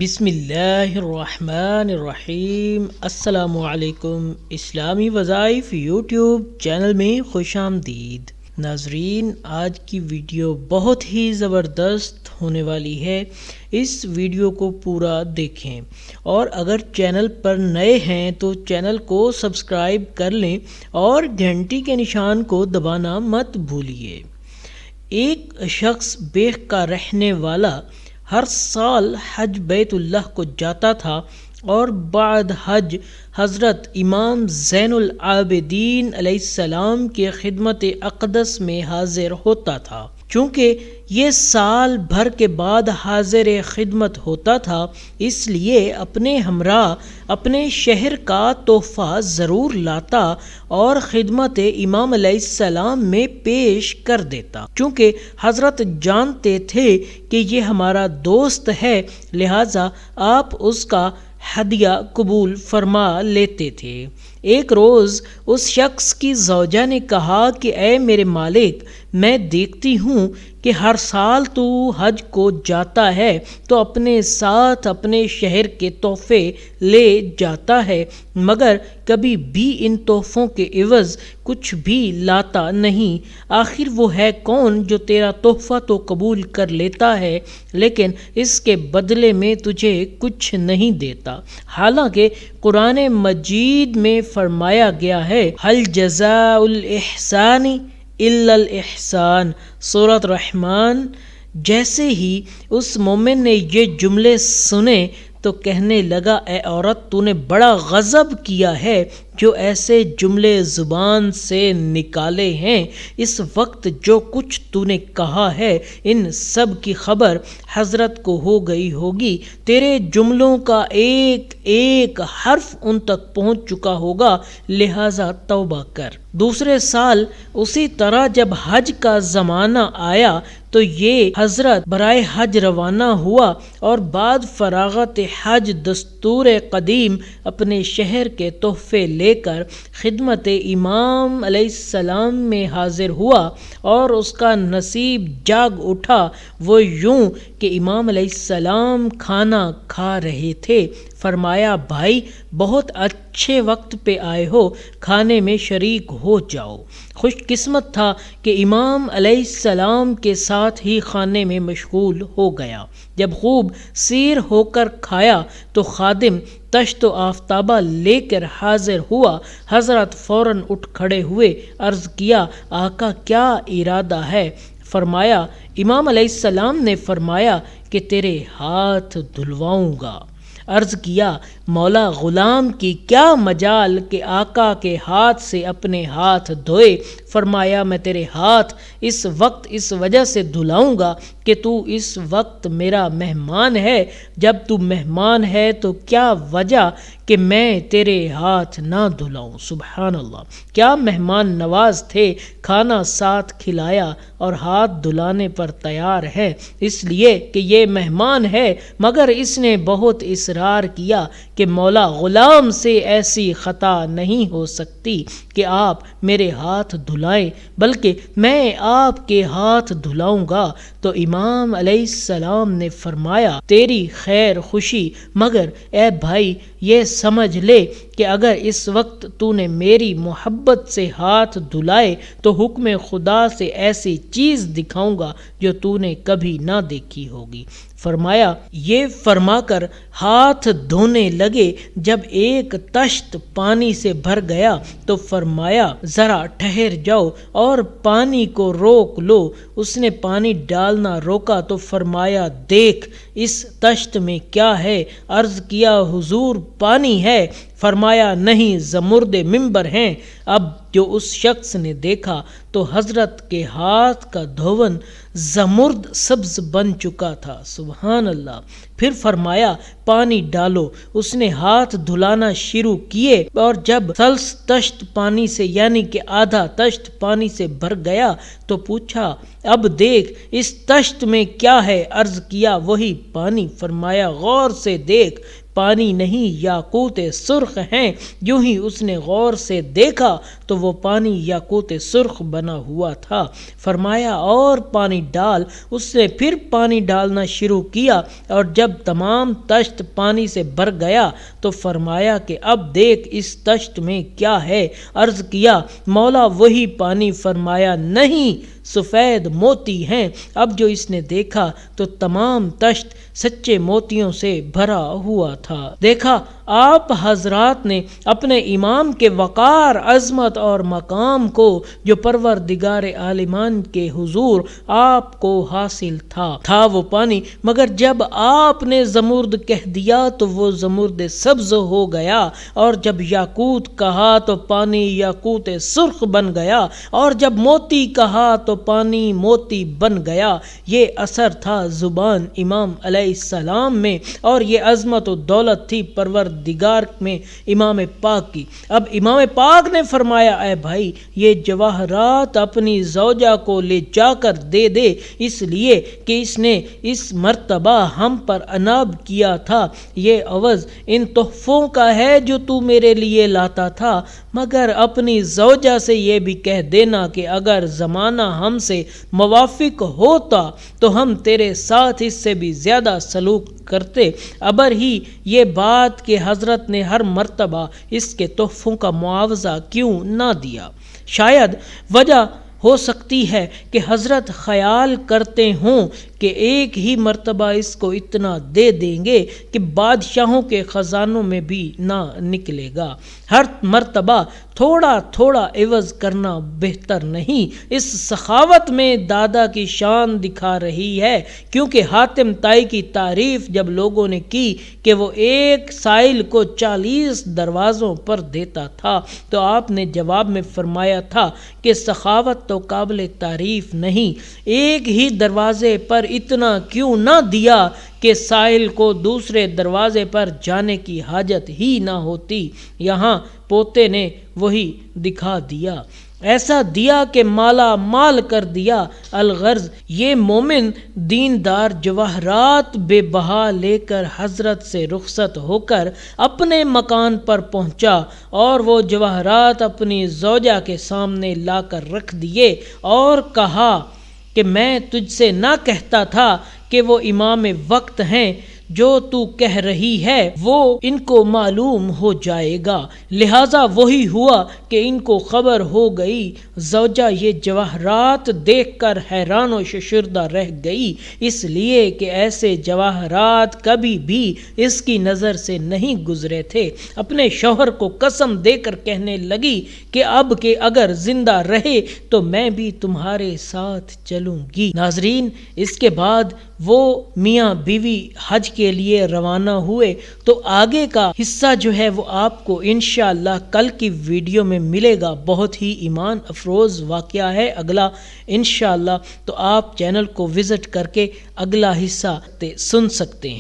بسم اللہ الرحمن الرحیم۔ السلام علیکم۔ اسلامی وظائف یوٹیوب چینل میں خوش آمدید۔ ناظرین، آج کی ویڈیو بہت ہی زبردست ہونے والی ہے، اس ویڈیو کو پورا دیکھیں، اور اگر چینل پر نئے ہیں تو چینل کو سبسکرائب کر لیں اور گھنٹی کے نشان کو دبانا مت بھولیے۔ ایک شخص بیخ کا رہنے والا ہر سال حج بیت اللہ کو جاتا تھا اور بعد حج حضرت امام زین العابدین علیہ السلام کی خدمت اقدس میں حاضر ہوتا تھا۔ چونکہ یہ سال بھر کے بعد حاضر خدمت ہوتا تھا، اس لیے اپنے ہمراہ اپنے شہر کا تحفہ ضرور لاتا اور خدمت امام علیہ السلام میں پیش کر دیتا۔ چونکہ حضرت جانتے تھے کہ یہ ہمارا دوست ہے، لہٰذا آپ اس کا ہدیہ قبول فرما لیتے تھے۔ ایک روز اس شخص کی زوجہ نے کہا کہ اے میرے مالک، میں دیکھتی ہوں کہ ہر سال تو حج کو جاتا ہے تو اپنے ساتھ اپنے شہر کے تحفے لے جاتا ہے، مگر کبھی بھی ان تحفوں کے عوض کچھ بھی لاتا نہیں۔ آخر وہ ہے کون جو تیرا تحفہ تو قبول کر لیتا ہے لیکن اس کے بدلے میں تجھے کچھ نہیں دیتا؟ حالانکہ قرآن مجید میں فرمایا گیا ہے، هل جزاء الاحسان الا الاحسان، سورۃ رحمان۔ جیسے ہی اس مومن نے یہ جملے سنے تو کہنے لگا، اے عورت، تو نے بڑا غضب کیا ہے جو ایسے جملے زبان سے نکالے ہیں۔ اس وقت جو کچھ تو نے کہا ہے ان سب کی خبر حضرت کو ہو گئی ہوگی، تیرے جملوں کا ایک ایک حرف ان تک پہنچ چکا ہوگا، لہٰذا توبہ کر۔ دوسرے سال اسی طرح جب حج کا زمانہ آیا تو یہ حضرت برائے حج روانہ ہوا اور بعد فراغت حج دستور قدیم اپنے شہر کے تحفے لے کر خدمت امام علیہ السلام میں حاضر ہوا، اور اس کا نصیب جاگ اٹھا۔ وہ یوں کہ امام علیہ السلام کھانا کھا رہے تھے۔ فرمایا، بھائی، بہت اچھے وقت پہ آئے ہو، کھانے میں شریک ہو جاؤ۔ خوش قسمت تھا کہ امام علیہ السلام کے ساتھ ہی کھانے میں مشغول ہو گیا۔ جب خوب سیر ہو کر کھایا تو خادم تشت و آفتابہ لے کر حاضر ہوا۔ حضرت فوراً اٹھ کھڑے ہوئے، عرض کیا، آقا کیا ارادہ ہے؟ فرمایا، امام علیہ السلام نے فرمایا کہ تیرے ہاتھ دھلواؤں گا۔ عرض کیا، مولا غلام کی کیا مجال کہ آقا کے ہاتھ سے اپنے ہاتھ دھوئے؟ فرمایا، میں تیرے ہاتھ اس وقت اس وجہ سے دھلاؤں گا کہ تو اس وقت میرا مہمان ہے۔ جب تو مہمان ہے تو کیا وجہ کہ میں تیرے ہاتھ نہ دھلاؤں؟ سبحان اللہ، کیا مہمان نواز تھے، کھانا ساتھ کھلایا اور ہاتھ دھلانے پر تیار ہے، اس لیے کہ یہ مہمان ہے، مگر اس نے بہت اصرار کیا کہ مولا غلام سے ایسی خطا نہیں ہو سکتی کہ آپ میرے ہاتھ دھلائیں، بلکہ میں آپ کے ہاتھ دھلاؤں گا۔ تو امام علیہ السلام نے فرمایا، تیری خیر خوشی، مگر اے بھائی یہ سمجھ لے کہ اگر اس وقت تو نے میری محبت سے ہاتھ دھلائے تو حکم خدا سے ایسی چیز دکھاؤں گا جو تو نے کبھی نہ دیکھی ہوگی۔ فرمایا، یہ فرما کر ہاتھ دھونے لگے۔ جب ایک تشت پانی سے بھر گیا تو فرمایا، ذرا ٹھہر جاؤ اور پانی کو روک لو۔ اس نے پانی ڈالنا روکا تو فرمایا، دیکھ اس تشت میں کیا ہے؟ عرض کیا، حضور پانی ہے۔ فرمایا، نہیں، زمرد منبر ہیں۔ اب جو اس شخص نے دیکھا تو حضرت کے ہاتھ کا دھون زمرد سبز بن چکا تھا۔ سبحان اللہ۔ پھر فرمایا، پانی ڈالو۔ اس نے ہاتھ دھلانا شروع کیے اور جب ثلث تشت پانی سے یعنی کہ آدھا تشت پانی سے بھر گیا تو پوچھا، اب دیکھ اس تشت میں کیا ہے؟ عرض کیا، وہی پانی۔ فرمایا، غور سے دیکھ، پانی نہیں، یاقوت سرخ ہیں۔ یوں ہی اس نے غور سے دیکھا تو وہ پانی یاقوت سرخ بنا ہوا تھا۔ فرمایا، اور پانی ڈال۔ اس نے پھر پانی ڈالنا شروع کیا اور جب جب تمام تشت پانی سے بھر گیا تو فرمایا کہ اب دیکھ اس تشت میں کیا ہے؟ عرض کیا مولا وہی پانی۔ فرمایا نہیں، سفید موتی ہیں۔ اب جو اس نے دیکھا تو تمام تشت سچے موتیوں سے بھرا ہوا تھا۔ دیکھا آپ حضرات نے اپنے امام کے وقار، عظمت اور مقام کو جو پروردگار عالمین کے حضور آپ کو حاصل تھا وہ پانی، مگر جب آپ نے زمرد کہہ دیا تو وہ زمرد سبز ہو گیا، اور جب یاقوت کہا تو پانی یاقوت سرخ بن گیا، اور جب موتی کہا تو پانی موتی بن گیا۔ یہ اثر تھا زبان امام علیہ السلام میں، اور یہ عظمت و دولت تھی پروردگار میں امام پاک کی۔ اب امام پاک نے فرمایا اے بھائی یہ جواہرات اپنی زوجہ کو لے جا کر دے دے، اس لیے کہ اس نے اس مرتبہ ہم پر عناب کیا تھا، یہ عوض ان تحفوں کا ہے جو تو میرے لیے لاتا تھا، مگر اپنی زوجہ سے یہ بھی کہہ دینا کہ اگر زمانہ ہم سے موافق ہوتا تو ہم تیرے ساتھ اس سے بھی زیادہ سلوک کرتے۔ ابر ہی یہ بات کہ حضرت نے ہر مرتبہ اس کے تحفوں کا معاوضہ کیوں نہ دیا؟ شاید وجہ ہو سکتی ہے کہ حضرت خیال کرتے ہوں کہ ایک ہی مرتبہ اس کو اتنا دے دیں گے کہ بادشاہوں کے خزانوں میں بھی نہ نکلے گا۔ ہر مرتبہ تھوڑا تھوڑا عوض کرنا بہتر نہیں۔ اس سخاوت میں دادا کی شان دکھا رہی ہے، کیونکہ حاتم طائی کی تعریف جب لوگوں نے کی کہ وہ ایک سائل کو 40 دروازوں پر دیتا تھا تو آپ نے جواب میں فرمایا تھا کہ سخاوت تو قابل تعریف نہیں، ایک ہی دروازے پر اتنا کیوں نہ دیا کہ سائل کو دوسرے دروازے پر جانے کی حاجت ہی نہ ہوتی۔ یہاں پوتے نے وہی دکھا دیا، ایسا دیا کہ مالا مال کر دیا۔ الغرض یہ مومن دیندار جواہرات بے بہا لے کر حضرت سے رخصت ہو کر اپنے مکان پر پہنچا، اور وہ جواہرات اپنی زوجہ کے سامنے لا کر رکھ دیے، اور کہا کہ میں تجھ سے نہ کہتا تھا کہ وہ امام وقت ہیں، جو تو کہہ رہی ہے وہ ان کو معلوم ہو جائے گا، لہٰذا وہی ہوا کہ ان کو خبر ہو گئی۔ زوجہ یہ جواہرات دیکھ کر حیران و ششردہ رہ گئی، اس لیے کہ ایسے جواہرات کبھی بھی اس کی نظر سے نہیں گزرے تھے۔ اپنے شوہر کو قسم دے کر کہنے لگی کہ اب کہ اگر زندہ رہے تو میں بھی تمہارے ساتھ چلوں گی۔ ناظرین، اس کے بعد وہ میاں بیوی حج کے لیے روانہ ہوئے، تو آگے کا حصہ جو ہے وہ آپ کو انشاءاللہ کل کی ویڈیو میں ملے گا۔ بہت ہی ایمان افروز واقعہ ہے اگلا انشاءاللہ، تو آپ چینل کو وزٹ کر کے اگلا حصہ سن سکتے ہیں۔